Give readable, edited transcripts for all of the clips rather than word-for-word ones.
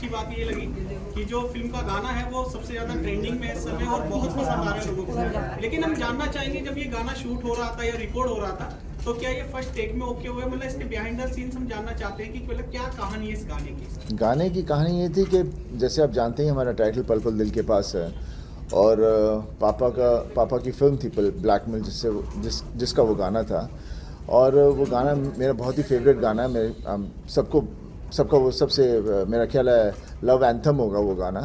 अच्छी बात ये लगी कि जो फिल्म का गाना है वो सबसे ज़्यादा ट्रेंडिंग में इस समय और बहुत पसंद आ रहा है लोगों को। लेकिन हम जानना चाहेंगे, जब ये गाना शूट हो रहा था या रिकॉर्ड हो रहा था, तो क्या ये फर्स्ट टेक में ओके हुआ? मतलब इसके बिहाइंड द सीन्स हम जानना चाहते हैं कि मतलब क्या कहानी है इस गाने की। गाने की कहानी ये थी कि जैसे आप जानते हैं हमारा टाइटल पल पल दिल के पास है, और पापा की फिल्म थी ब्लैकमेल, जिसका वो गाना था। और वो गाना मेरा बहुत ही फेवरेट गाना है। मेरे सबका वो सबसे मेरा ख्याल है लव एंथम होगा वो गाना।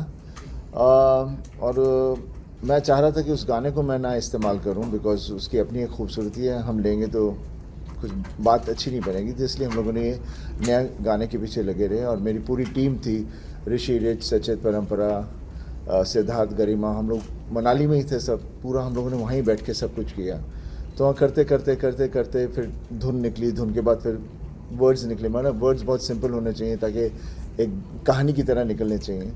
और मैं चाह रहा था कि उस गाने को मैं ना इस्तेमाल करूं, बिकॉज उसकी अपनी एक खूबसूरती है, हम लेंगे तो कुछ बात अच्छी नहीं बनेगी। तो इसलिए हम लोगों ने ये नया गाने के पीछे लगे रहे, और मेरी पूरी टीम थी, ऋषि, रिच, सचेत, परंपरा, सिद्धार्थ, गरिमा, हम लोग मनाली में ही थे सब। पूरा हम लोगों ने वहीं बैठ के सब कुछ किया। तो वहाँ करते करते फिर धुन निकली, धुन के बाद फिर वर्ड्स निकले। मतलब वर्ड्स बहुत सिंपल होने चाहिए ताकि एक कहानी की तरह निकलने चाहिए।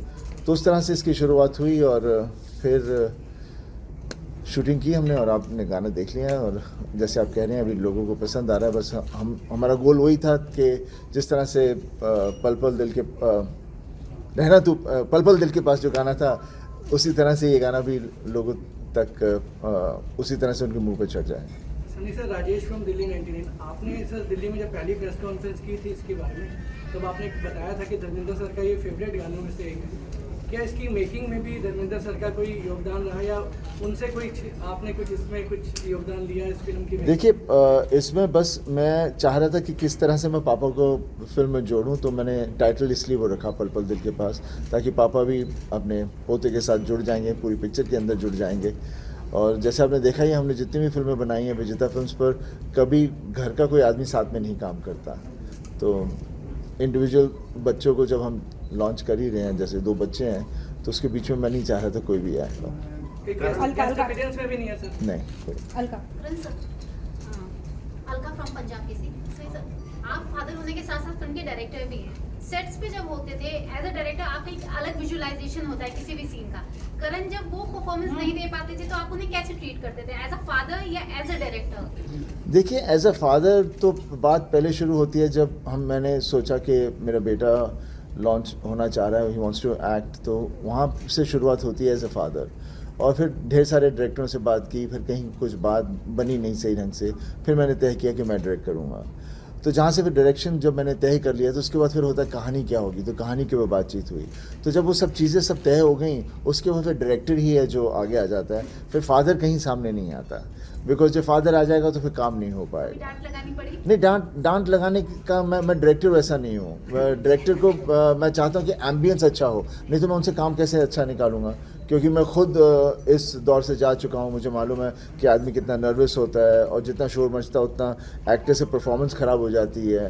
तो उस तरह से इसकी शुरुआत हुई, और फिर शूटिंग की हमने, और आपने गाना देख लिया। और जैसे आप कह रहे हैं अभी लोगों को पसंद आ रहा है। बस हमारा गोल वही था कि जिस तरह से पल पल दिल के रहना तू पल पल दिल के पास जो गाना था, उसी तरह से ये गाना भी लोगों तक उसी तरह से उनके मुंह पे चढ़ जाए। सनी सर, राजेश फ्रॉम दिल्ली 99, आपने सर दिल्ली में जब पहली प्रेस कॉन्फ्रेंस की थी इसके बारे में, तब आपने बताया था कि धर्मेंद्र सर का ये फेवरेट गानों में से एक है। क्या इसकी मेकिंग में भी धर्मेंद्र सर का कोई योगदान रहा, या उनसे कोई आपने कुछ इसमें कुछ योगदान लिया इस फिल्म की? देखिए, इसमें बस मैं चाह रहा था कि किस तरह से मैं पापा को फिल्म में जोड़ूं, तो मैंने टाइटल इसलिए वो रखा पल पल दिल के पास, ताकि पापा भी अपने पोते के साथ जुड़ जाएंगे, पूरी पिक्चर के अंदर जुड़ जाएंगे। और जैसे आपने देखा ही, हमने जितनी भी फिल्में बनाई हैं विजेता फिल्म्स पर, कभी घर का कोई आदमी साथ में नहीं काम करता। तो इंडिविजुअल बच्चों को जब हम लॉन्च कर ही रहे हैं, जैसे 2 बच्चे हैं, तो उसके बीच में मैं नहीं चाह रहा था कोई भी आए। नहीं कोई। अलका फ्रॉम पंजाब किसी सर, आप फादर होने के साथ साथ फिल्म के डायरेक्टर भी हैं। सेट्स पे जब होते थे एज अ डायरेक्टर, आपका एक अलग विजुअलाइजेशन होता है किसी भी सीन का। करण जब वो परफॉर्मेंस नहीं दे पाते थे, तो आप उन्हें कैसे ट्रीट करते थे, एज अ फादर या एज अ डायरेक्टर? देखिए, एज अ फादर तो बात पहले शुरू होती है जब मैंने सोचा कि मेरा बेटा लॉन्च होना चाह रहा है, ही वांट्स टू एक्ट, तो वहाँ से शुरुआत होती है एज अ फादर। और फिर ढेर सारे डायरेक्टरों से बात की, फिर कहीं कुछ बात बनी नहीं सही ढंग से, फिर मैंने तय किया कि मैं डायरेक्ट करूँगा। तो जहाँ से फिर डायरेक्शन जब मैंने तय कर लिया, तो उसके बाद फिर होता है कहानी क्या होगी, तो कहानी की वो बातचीत हुई। तो जब वो सब चीज़ें सब तय हो गई, उसके बाद फिर डायरेक्टर ही है जो आगे आ जाता है, फिर फादर कहीं सामने नहीं आता, बिकॉज जब फादर आ जाएगा तो फिर काम नहीं हो पाएगा। डांट लगानी पड़ी? नहीं, डांट लगाने का मैं डायरेक्टर वैसा नहीं हूँ। डायरेक्टर को मैं चाहता हूँ कि एम्बियंस अच्छा हो, नहीं तो मैं उनसे काम कैसे अच्छा निकालूंगा, क्योंकि मैं खुद इस दौर से जा चुका हूँ। मुझे मालूम है कि आदमी कितना नर्वस होता है, और जितना शोर मचता है उतना एक्टर से परफॉर्मेंस ख़राब हो जाती है।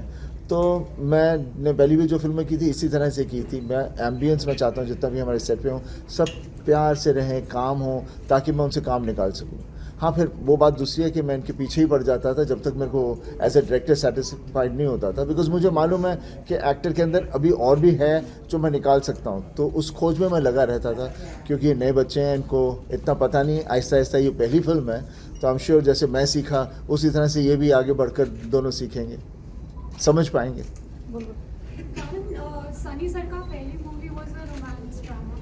तो मैंने पहली भी जो फिल्में की थी इसी तरह से की थी। मैं एम्बियंस में चाहता हूँ जितना भी हमारे सेट पे हो, सब प्यार से रहें, काम हो, ताकि मैं उनसे काम निकाल सकूँ। हाँ, फिर वो बात दूसरी है कि मैं इनके पीछे ही पड़ जाता था जब तक मेरे को एज ए डायरेक्टर सेटिस्फाइड नहीं होता था, बिकॉज मुझे मालूम है कि एक्टर के अंदर अभी और भी है जो मैं निकाल सकता हूँ। तो उस खोज में मैं लगा रहता था, क्योंकि ये नए बच्चे हैं, इनको इतना पता नहीं, आहिस्ता आहिस्ता ये पहली फिल्म है। तो आई एम श्योर जैसे मैं सीखा उसी तरह से ये भी आगे बढ़कर दोनों सीखेंगे, समझ पाएंगे। सनी सर का पहली movie was a romance drama,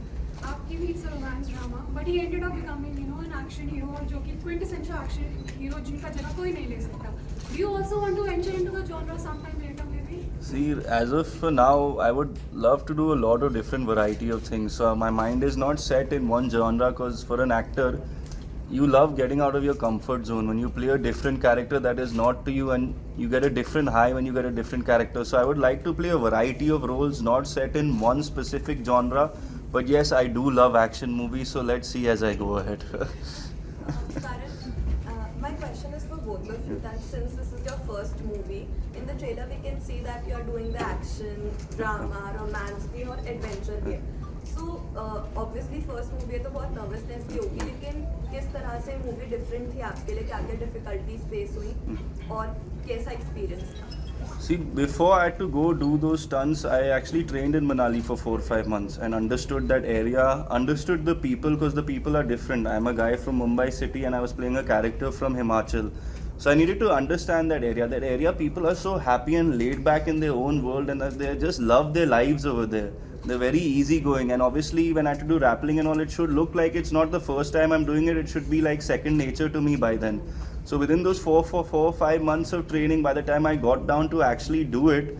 आपकी भी it's a romance drama, but he ended up becoming an action hero, और जो कि क्विंटेसेंशियल एक्शन हीरो जिनका जगह कोई नहीं ले सकता। Do you also want to enter into the genre sometime later maybe? See, as of now, I would love to do a lot of different variety of things. So my mind is not set in one genre, because for an actor, you love getting out of your comfort zone. When you play a different character that is not to you, and you get a different high when you get a different character. So I would like to play a variety of roles, not set in one specific genre. But yes, I do love action movies, so let's see as I go ahead. Karan, my question is for both of you, that since this is your first movie, in the trailer we can see that you are doing the action, drama, romance भी और adventure भी। So obviously first movie है तो बहुत nervousness भी होगी, लेकिन किस तरह से movie different थी आपके लिए, क्या क्या difficulties face हुई और कैसा experience था? See, before I had to go do those stunts, I actually trained in Manali for 4-5 months and understood that area, understood the people, because the people are different. I'm a guy from Mumbai city and I was playing a character from Himachal. So I needed to understand that area. That area, people are so happy and laid back in their own world, and that they just love their lives over there. they're very easygoing. And obviously, when I had to do rappelling and all, it should look like it's not the first time I'm doing it. It should be like second nature to me by then. So within those 4 or 5 months of training, by the time I got down to actually do it,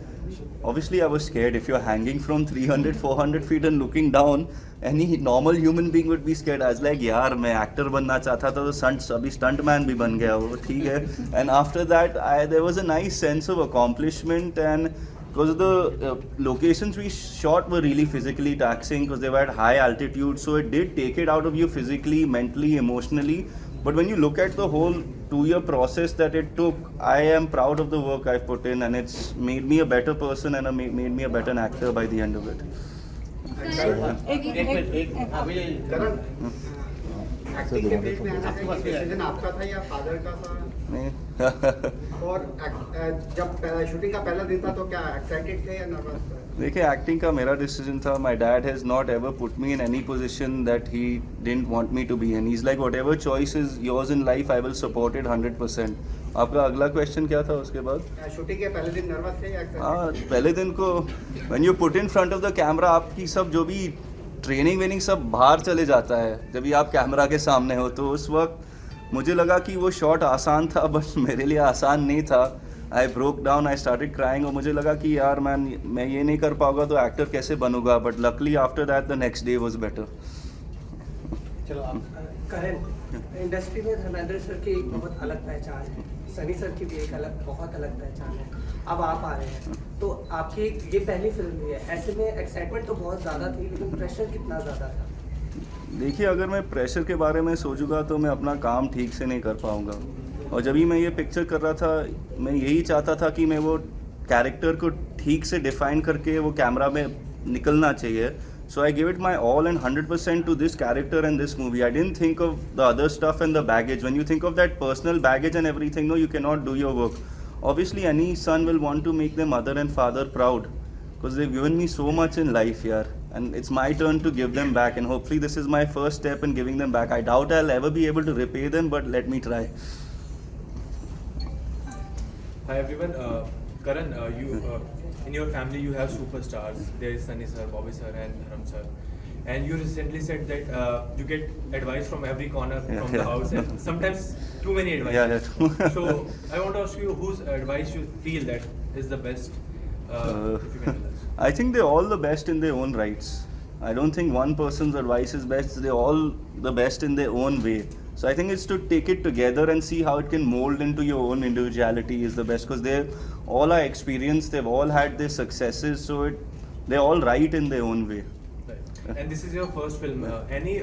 obviously I was scared. If you're hanging from 300, 400 feet and looking down, any normal human being would be scared. I was like, यार मैं actor बनना चाहता था तो अभी stunt man भी बन गया वो ठीक है. And after that, there was a nice sense of accomplishment, and because the locations we shot were really physically taxing because they were at high altitude, so it did take it out of you physically, mentally, emotionally. But when you look at the whole 2-year process that it took, I am proud of the work I've put in, and it's made me a better person and made me a better actor by the end of it. Acting के बीच में आना है, ये decision आपका था या father का था? और जब शूटिंग का पहला दिन था तो क्या एक्साइटेड थे या नर्वस थे? देखिए, एक्टिंग का मेरा डिसीजन था. My dad has not ever put me in any position that he didn't want me to be in. He is like whatever choice is yours in life, I will support it 100%. आपका अगला question क्या था उसके बाद? Shooting के पहले दिन nervous थे या एक्साइटेड? हाँ, पहले दिन को when you put in front of the camera, आपकी सब जो भी ट्रेनिंग वेनिंग सब बाहर चले जाता है जब भी आप कैमरा के सामने हो. तो उस वक्त मुझे लगा कि वो शॉट आसान था, बट मेरे लिए आसान नहीं था. I broke down, I started crying, और मुझे लगा कि यार मैं ये नहीं कर पाऊंगा तो एक्टर कैसे बनूंगा. But luckily after that the next day was better. चलो करण, इंडस्ट्री में धर्मेंद्र सर की एक बहुत अलग पहचान है, सनी सर की भी एक बहुत अलग पहचान है. अब आप आ रहे हैं तो आपकी ये पहली फिल्म भी है, ऐसे में एक्साइटमेंट तो बहुत ज़्यादा थी, लेकिन प्रेशर कितना ज़्यादा था? देखिए, अगर मैं प्रेशर के बारे में सोचूंगा तो मैं अपना काम ठीक से नहीं कर पाऊंगा. और जब भी मैं ये पिक्चर कर रहा था, मैं यही चाहता था कि मैं वो कैरेक्टर को ठीक से डिफाइन करके वो कैमरा में निकलना चाहिए. So I gave it my all and 100% to this character and this movie. I didn't think of the other stuff and the baggage. When you think of that personal baggage and everything, no, you cannot do your work. Obviously, any son will want to make their mother and father proud because they've given me so much in life here. And it's my turn to give them back. And hopefully this is my first step in giving them back. I doubt I'll ever be able to repay them, but let me try. Hi everyone. Karan, in your family you have superstars. There is Sunny sir, Bobby sir and Dharam sir. And you recently said that you get advice from every corner from the house, and sometimes too many advice. So I want to ask you, whose advice you feel that is the best? If you can tell us. I think they're all the best in their own rights. I don't think one person's advice is best. They're all the best in their own way. So I think it's to take it together and see how it can mold into your own individuality is the best, because they're all are experienced, they've all had their successes, so they're all right in their own way. Right. And this is your first film. Any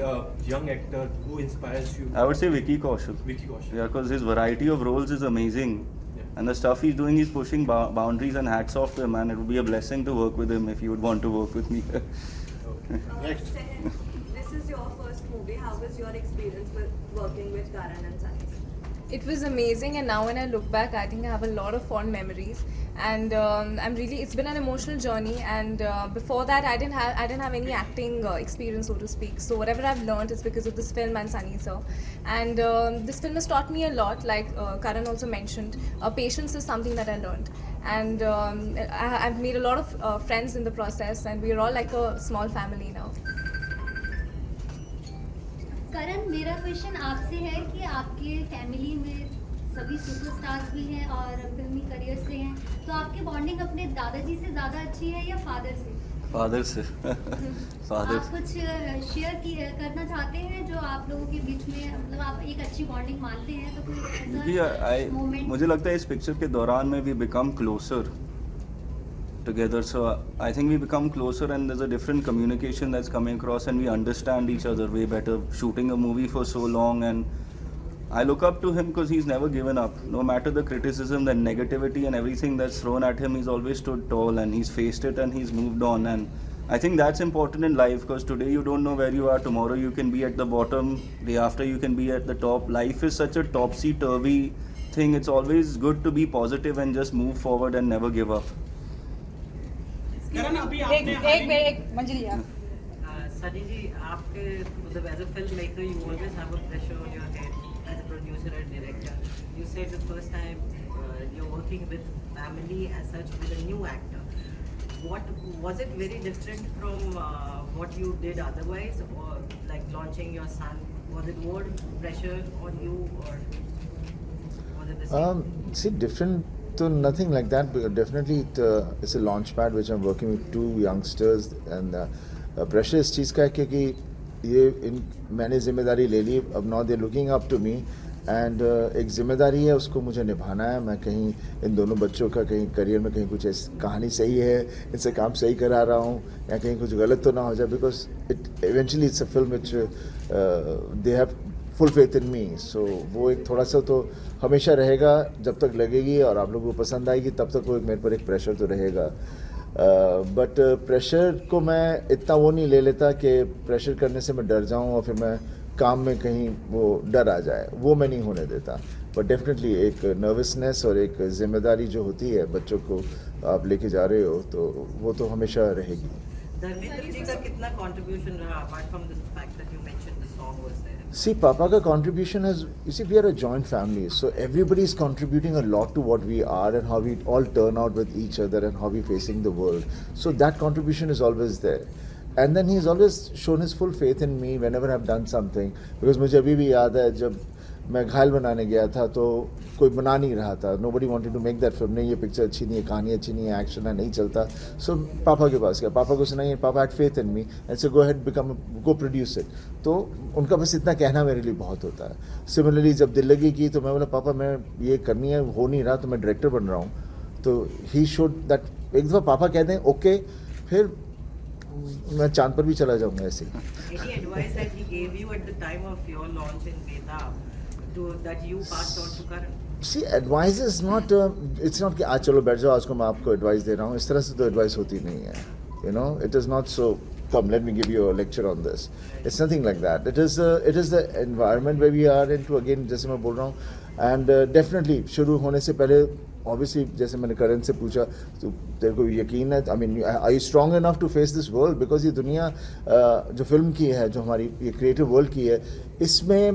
young actor who inspires you? I would say Vicky Kaushal. Vicky Kaushal. Yeah, because his variety of roles is amazing. Yeah. And the stuff he's doing, he's pushing boundaries, and hats off to him, man. It would be a blessing to work with him if you would want to work with me. Sehel, this is your first movie. How was your experience with working with Karan and Sunny? It was amazing, and now when I look back, I think I have a lot of fond memories, and it's been an emotional journey. And before that, I didn't have any acting experience, so to speak. So whatever I've learned is because of this film and Sunny sir. And this film has taught me a lot. Like Karan also mentioned, patience is something that I learned, and I've made a lot of friends in the process, and we're all like a small family now. करण, मेरा question आपसे है कि आपके family में सभी superstars भी हैं और फिल्मी करियर से हैं, तो आपकी बॉन्डिंग अपने दादाजी से ज़्यादा अच्छी है या फादर से? फादर से. फादर. आप कुछ शेयर करना चाहते हैं जो आप लोगों के बीच में, मतलब आप एक अच्छी बॉन्डिंग मानते हैं, तो कोई ऐसा मोमेंट? मुझे लगता है इस पिक्चर के दौरान में we become closer together. So I think we become closer, and there's a different communication that's coming across, and we understand each other way better shooting a movie for so long. And I look up to him because he's never given up. No matter the criticism, the negativity and everything that's thrown at him, he's always stood tall, and he's faced it, and he's moved on. And I think that's important in life, because today you don't know where you are. Tomorrow you can be at the bottom, day after you can be at the top. Life is such a topsy-turvy thing. It's always good to be positive and just move forward and never give up. करण, अभी आपने एक मंजरी यार. Sunny ji, आपके मतलब as a filmmaker, you always have a pressure on your head as a producer and director. You said the first time you're working with family as such with a new actor. what was it very different from what you did otherwise, or like launching your son? Was it more pressure on you, or was it the same? See, different to nothing like that, but definitely it's a launch pad which I'm working with two youngsters, and pressure इस चीज़ का है क्योंकि ये मैंने जिम्मेदारी ले ली, अब now they're looking up to me, and एक जिम्मेदारी है उसको मुझे निभाना है. मैं कहीं इन दोनों बच्चों का कहीं करियर में कहीं कुछ ऐसी कहानी सही है, इनसे काम सही करा रहा हूँ, या कहीं कुछ गलत तो ना हो जाए, because it eventually it's a film which they have full faith in me. So वो एक थोड़ा सा तो हमेशा रहेगा, जब तक लगेगी और आप लोगों को पसंद आएगी तब तक वो एक मेरे पर एक प्रेशर तो रहेगा. बट प्रेशर को मैं इतना वो नहीं ले लेता कि प्रेशर करने से मैं डर जाऊँ और फिर मैं काम में कहीं वो डर आ जाए, वो मैं नहीं होने देता. बट डेफिनेटली एक नर्वसनेस और एक जिम्मेदारी जो होती है बच्चों को आप लेके जा रहे हो, तो वो तो हमेशा रहेगी. धर्मेंद्र जी का कितना कंट्रीब्यूशन रहा apart from this fact that you mentioned the song was there? See, Papa ka contribution is, you see, we are a joint family, so everybody is contributing a lot to what we are and how we all turn out with each other and how we're facing the world. So that contribution is always there. And then he's always shown his full faith in me whenever I've done something. Because मुझे अभी भी याद है जब मैं घायल बनाने गया था तो कोई बना नहीं रहा था. Nobody wanted to make that film. नहीं, ये पिक्चर अच्छी नहीं है, कहानी अच्छी नहीं है, एक्शन है, नहीं चलता. So पापा के पास गया, पापा को सुनाइए, पापा had faith in me and said go ahead, go produce it. तो उनका बस इतना कहना मेरे लिए बहुत होता है. Similarly जब दिल लगी की तो मैं बोला पापा मैं ये करनी है, हो नहीं रहा तो मैं डायरेक्टर बन रहा हूँ. तो he showed that. एक दफ़ा पापा कहते हैं ओके, फिर मैं चांद पर भी चला जाऊंगा ऐसे. Any advice that he gave you at the time of your launch in Beta that you passed on to Karan? See, advice is not, it's not कि आज चलो बैठ जाओ, आज को मैं आपको एडवाइस दे रहा हूँ, इस तरह से तो एडवाइस होती नहीं है. You know, it is not so, come let me give you a lecture on this. It's nothing like that. It is the environment where we are into, again जैसे मैं बोल रहा हूँ, and definitely शुरू होने से पहले obviously जैसे मैंने करण से पूछा तो तेरे को यकीन है, I mean are you strong enough to face this world, because ये दुनिया जो फिल्म की है, जो हमारी ये क्रिएटिव वर्ल्ड की है, इसमें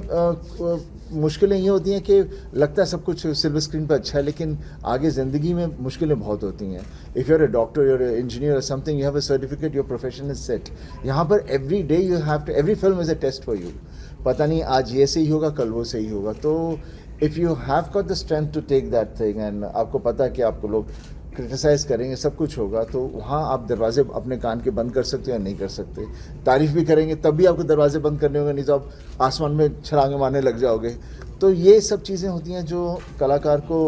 मुश्किलें ये होती हैं कि लगता है सब कुछ सिल्वर स्क्रीन पर अच्छा है, लेकिन आगे ज़िंदगी में मुश्किलें बहुत होती हैं. If you are a doctor, you are a engineer or something, you have a certificate, your profession is set. यहाँ पर every day you have to, every film is a test for you. पता नहीं आज ये सही होगा, कल वो सही होगा. तो if you have got the strength to take that thing, and आपको पता है कि आपको लोग क्रिटिसाइज करेंगे, सब कुछ होगा, तो वहाँ आप दरवाजे अपने कान के बंद कर सकते हो या नहीं कर सकते. तारीफ़ भी करेंगे तब भी आपको दरवाजे बंद करने होंगे, नहीं तो आप आसमान में छलांगे मारने लग जाओगे. तो ये सब चीज़ें होती हैं जो कलाकार को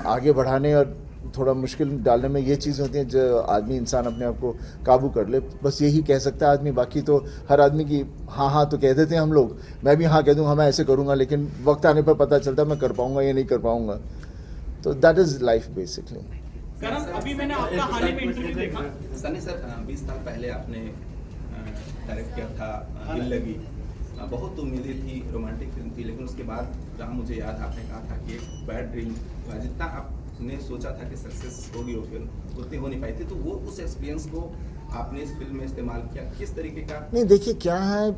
आगे बढ़ाने और थोड़ा मुश्किल डालने में ये चीज़ें होती हैं जो आदमी इंसान अपने आप को काबू कर ले. बस यही कह सकता है आदमी, बाकी तो हर आदमी की हाँ तो कह देते हैं हम लोग. मैं भी हाँ कह दूँगा, मैं ऐसे करूँगा, लेकिन वक्त आने पर पता चलता है मैं कर पाऊँगा या नहीं कर पाऊँगा. तो दैट इज़ लाइफ बेसिकली. करण, अभी मैंने आपका हाल ही में इंटरव्यू देखा. सनी सर, 20 साल पहले आपने डायरेक्ट किया था दिल लगी. बहुत उम्मीदें थी, रोमांटिक फिल्म थी, लेकिन उसके बाद राम मुझे याद, आपने कहा था कि एक बैड ड्रीम, जितना आपने सोचा था कि सक्सेस होगी वो फिल्म, उतनी हो नहीं पाई थी. तो वो उस एक्सपीरियंस को आपने इस फिल्म में इस्तेमाल किया, किस तरीके का? नहीं, देखिए क्या है,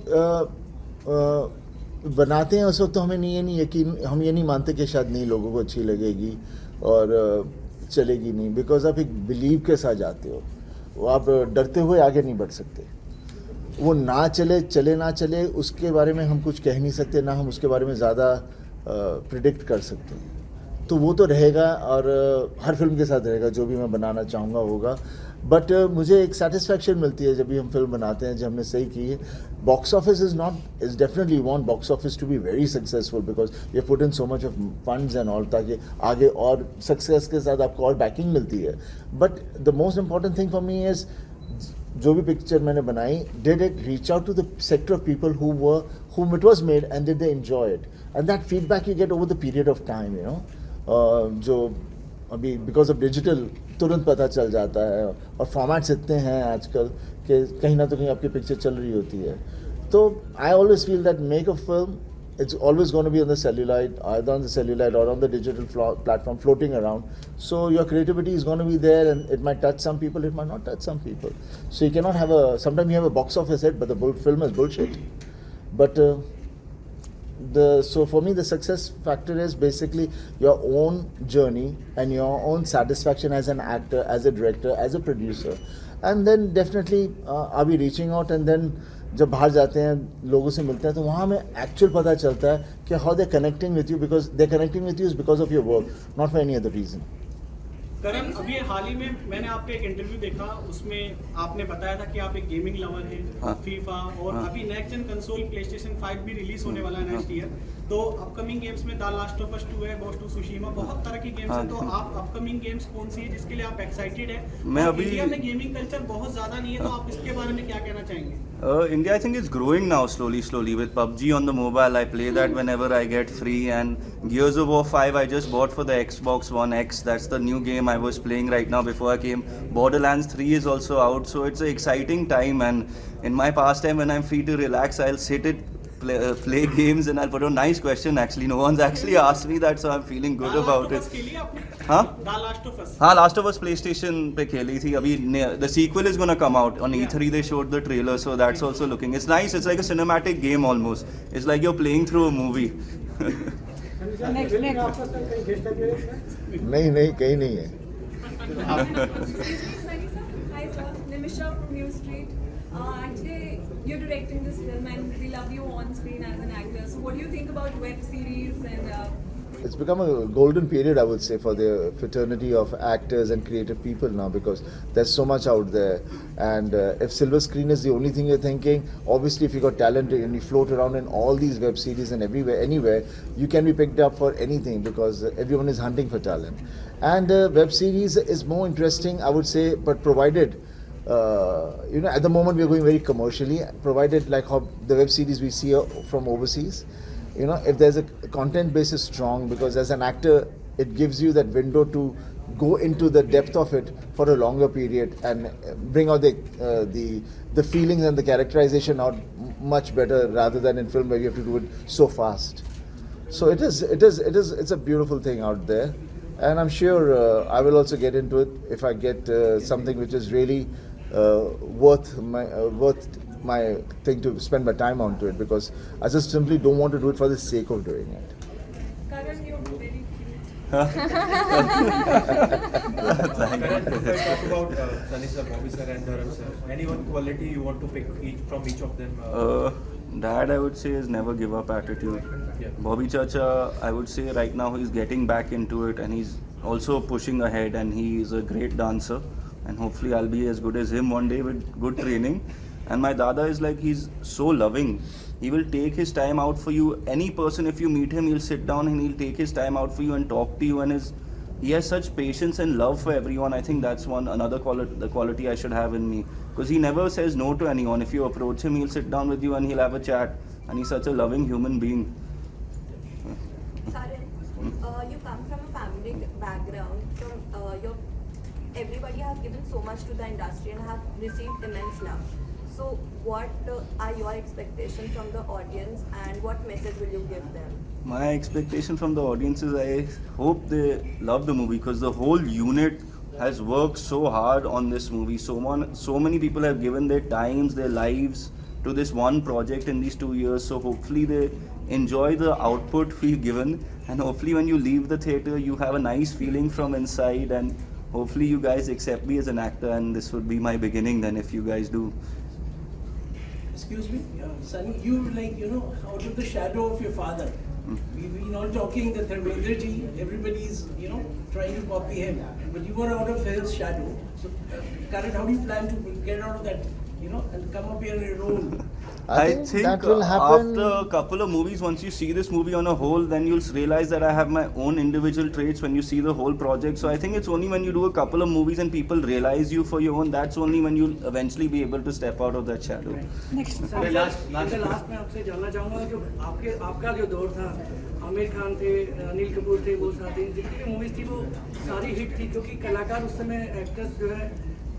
बनाते हैं उस वक्त तो हमें ये नहीं यकीन, हम ये नहीं मानते कि शायद नहीं लोगों को अच्छी लगेगी और चलेगी नहीं, बिकॉज आप एक बिलीव के साथ जाते हो. वो आप डरते हुए आगे नहीं बढ़ सकते. वो ना चले ना चले उसके बारे में हम कुछ कह नहीं सकते, ना हम उसके बारे में ज़्यादा प्रिडिक्ट कर सकते हैं. तो वो तो रहेगा और हर फिल्म के साथ रहेगा, जो भी मैं बनाना चाहूँगा होगा. बट मुझे एक सेटिस्फैक्शन मिलती है जब भी हम फिल्म बनाते हैं, जब हमने सही की है. Box office is definitely want box office to be very successful, because you put in so much of funds and all, ताकि आगे और सक्सेस के साथ आपको और बैकिंग मिलती है. But the most important thing for me is जो भी पिक्चर मैंने बनाई, did it reach out to the sector of people whom it was made, and did they enjoy it, and that feedback you get over the period of time, you know. जो अभी because of digital तुरंत पता चल जाता है, और formats इतने हैं आजकल कि कहीं ना तो कहीं आपकी पिक्चर चल रही होती है. तो I always feel that make a film, it's always going to be on the celluloid, either on the celluloid or on the digital platform floating around. So your creativity is going to be there, and it might touch some people, it might not touch some people. So you cannot have sometimes you have a box office hit, but the film is bullshit. But so for me the success factor is basically your own journey and your own satisfaction as an actor, as a director, as a producer, and then definitely are we reaching out, and then जब बाहर जाते हैं लोगों से मिलते हैं तो वहाँ हमें एक्चुअल पता चलता है कि how they're connecting with you, because they're connecting with you is because of your work, not for any other reason. करण, अभी हाल ही में मैंने आपका एक इंटरव्यू देखा, उसमें आपने बताया था कि आप एक गेमिंग लवर हैं, फीफा और अभी नेक्स्ट जेन कंसोल प्लेस्टेशन 5 भी रिलीज होने वाला है नेक्स्ट ईयर। तो अपकमिंग गेम्स में द लास्ट ऑफ अस 2 है, गोस्ट टू सुशीमा, बहुत तरह की गेम्स हैं। तो आप अपकमिंग गेम्स कौन सी है जिसके लिए आप एक्साइटेड हैं? मैं अभी इंडिया में गेमिंग कल्चर बहुत ज्यादा नहीं है, तो आप इसके बारे में क्या कहना चाहेंगे? India, I think, is growing now slowly with PUBG on the mobile. I play that whenever I get free, and Gears of War 5 I just bought for the Xbox One X. That's the new game I was playing right now before I came. Borderlands 3 is also out, so it's an exciting time, and in my pastime when I'm free to relax, I'll sit it, play games, and I'll put a nice question. Actually, no one's actually asked me that, so I'm feeling good about it. हाँ? Last of Us PlayStation पे खेली थी अभी. The sequel is gonna come out on E3. They showed the trailer, so that's also looking. It's nice. It's like a cinematic game almost. It's like you're playing through a movie. नहीं कहीं नहीं है. Hi sir, Nimisha from New Street. Actually, you're directing this film and we love you on screen as an actor. So what do you think about web series and It's become a golden period, I would say, for the fraternity of actors and creative people now, because there's so much out there. And if silver screen is the only thing you're thinking, obviously if you got talent and you float around in all these web series and everywhere, anywhere, you can be picked up for anything, because everyone is hunting for talent. And web series is more interesting, I would say, but provided, at the moment we're going very commercially, provided like how the web series we see from overseas. If there's a content base is strong, because as an actor, it gives you that window to go into the depth of it for a longer period and bring out the feelings and the characterization out much better, rather than in film where you have to do it so fast. So it's a beautiful thing out there, and I'm sure I will also get into it if I get something which is really worth my thing to spend my time onto it, because I just simply don't want to do it for the sake of doing it. Karan, you're very cute. Karan, if I talk about Sunny sir, Bobby sir and Dharam sir, any one quality you want to pick from each of them? Dad, I would say, is never give up attitude. Yeah. Bobby Chacha, I would say right now he's getting back into it, and he's also pushing ahead, and he is a great dancer, and hopefully I'll be as good as him one day with good training. And my Dada is like, he's so loving. He will take his time out for you. Any person, if you meet him, he'll sit down and he'll take his time out for you and talk to you. And he has such patience and love for everyone. I think that's another quality I should have in me. Because he never says no to anyone. If you approach him, he'll sit down with you and he'll have a chat. And he's such a loving human being. Karan, you come from a family background. Everybody has given so much to the industry and have received immense love. So what are your expectations from the audience, and what message will you give them? My expectation from the audience is I hope they love the movie, because the whole unit has worked so hard on this movie. So many people have given their times, their lives to this one project in these 2 years. So hopefully they enjoy the output we've given, and hopefully when you leave the theatre you have a nice feeling from inside, and hopefully you guys accept me as an actor, and this would be my beginning then if you guys do. Excuse me, Sunny, you out of the shadow of your father. We've been all talking that Dharmendra ji, everybody's, trying to copy him. But you were out of his shadow. So, Karan, how do you plan to get out of that, and come up here in your own? I think that will happen. After a couple of movies, once you see this movie on a whole, then you'll realize that I have my own individual traits when you see the whole project. So I think it's only when you do a couple of movies and people realize you for your own, that's only when you'll eventually be able to step out of that shadow. Next last में आपसे जानना चाहूँगा कि आपका जो दौर था, आमिर खान थे, अनिल कपूर थे, वो साथ जितनी भी मूवीज थी वो सारी हिट थी, क्योंकि कलाकार उस समय एक्टर्स जो है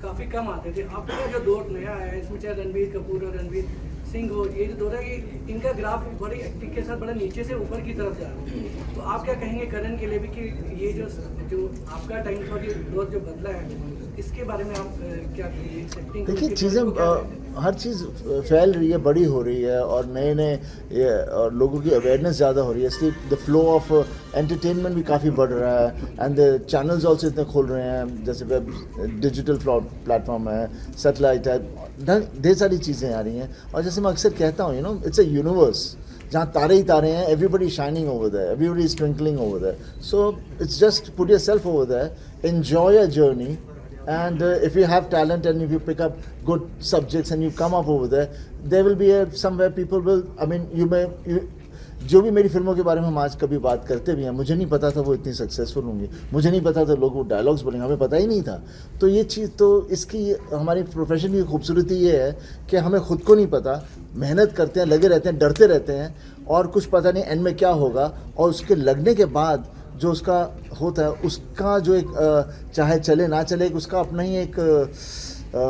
काफ़ी कम आते थे. आपका जो दौर नया है, इसमें चाहे रणबीर कपूर और रणबीर सिंह हो, ये जो दौर है, इनका ग्राफ बड़ी एक्टिंग के साथ बड़ा नीचे से ऊपर की तरफ जा रहा है. तो आप क्या कहेंगे करण के लिए भी कि ये जो आपका टाइम था, ये दौर जो बदला है, इसके बारे में आप क्या कहेंगे? एक्सेप्टिंग देखिए चीज़ें हर चीज़ फैल रही है, बड़ी हो रही है और नए नए और लोगों की अवेयरनेस ज़्यादा हो रही है, इसलिए द फ्लो ऑफ एंटरटेनमेंट भी काफ़ी बढ़ रहा है एंड द चैनल्स ऑल्सो इतने खुल रहे हैं, जैसे वेब डिजिटल प्लेटफॉर्म है, सेटेलाइट है, ढेर सारी चीज़ें आ रही हैं। और जैसे मैं अक्सर कहता हूँ, इट्स अ यूनिवर्स जहाँ तारे ही तारे हैं, everybody shining over there, everybody is twinkling over there, so it's just put yourself over there, enjoy a journey, and if you have talent and if you pick up good subjects and you come up over there will be somewhere people will, I mean जो भी मेरी फिल्मों के बारे में हम आज कभी बात करते भी हैं, मुझे नहीं पता था वो इतनी सक्सेसफुल होंगी, मुझे नहीं पता था लोग वो डायलॉग्स बोलेंगे, हमें पता ही नहीं था। तो ये चीज़ तो इसकी हमारी प्रोफेशन की खूबसूरती ये है कि हमें खुद को नहीं पता, मेहनत करते हैं, लगे रहते हैं, डरते रहते हैं और कुछ पता नहीं एंड में क्या होगा, और उसके लगने के बाद जो उसका होता है, उसका जो एक चाहे चले ना चले, उसका अपना ही एक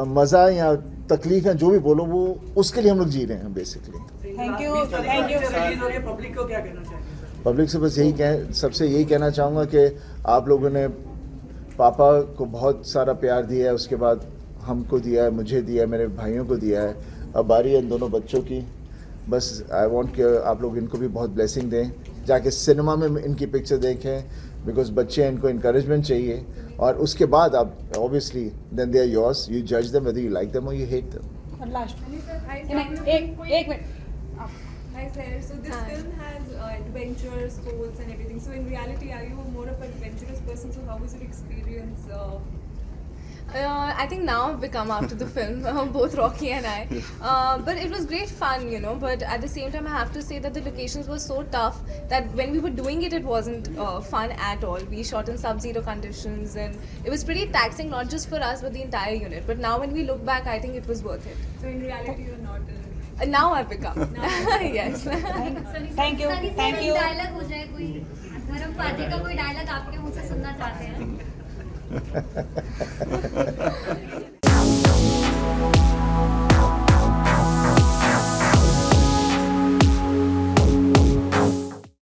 मज़ा या तकलीफ है, जो भी बोलो, वो उसके लिए हम लोग जी रहे हैं बेसिकली। Thank you. पब्लिक को क्या कहना चाहिए? पब्लिक से बस सबसे यही कहना चाहूँगा कि आप लोगों ने पापा को बहुत सारा प्यार दिया है, उसके बाद हमको दिया है, मुझे दिया है, मेरे भाइयों को दिया है, अब बारी है इन दोनों बच्चों की। बस आई वांट कि आप लोग इनको भी बहुत ब्लेसिंग दें, जाके सिनेमा में इनकी पिक्चर देखें, बिकॉज बच्चे हैं, इनको इंकरेजमेंट चाहिए, और उसके बाद आप obviously then they are yours, you जज them whether you like them or you hate them. और लास्ट एक minute. Hi sir, so this film has adventure, sports and everything. So in reality, are you more of an adventurous person? So how was your experience? I think now I've become after the film, both Rocky and I. But it was great fun, But at the same time, I have to say that the locations were so tough that when we were doing it, it wasn't fun at all. We shot in sub-zero conditions and it was pretty taxing, not just for us, but the entire unit. But now when we look back, I think it was worth it. So in reality, you're not. Now I've become. Yes. Thank you. Thank you. Dialogue हो जाए कोई, धर्म पाजी का कोई dialogue आपके मुंह से सुनना चाहते हैं?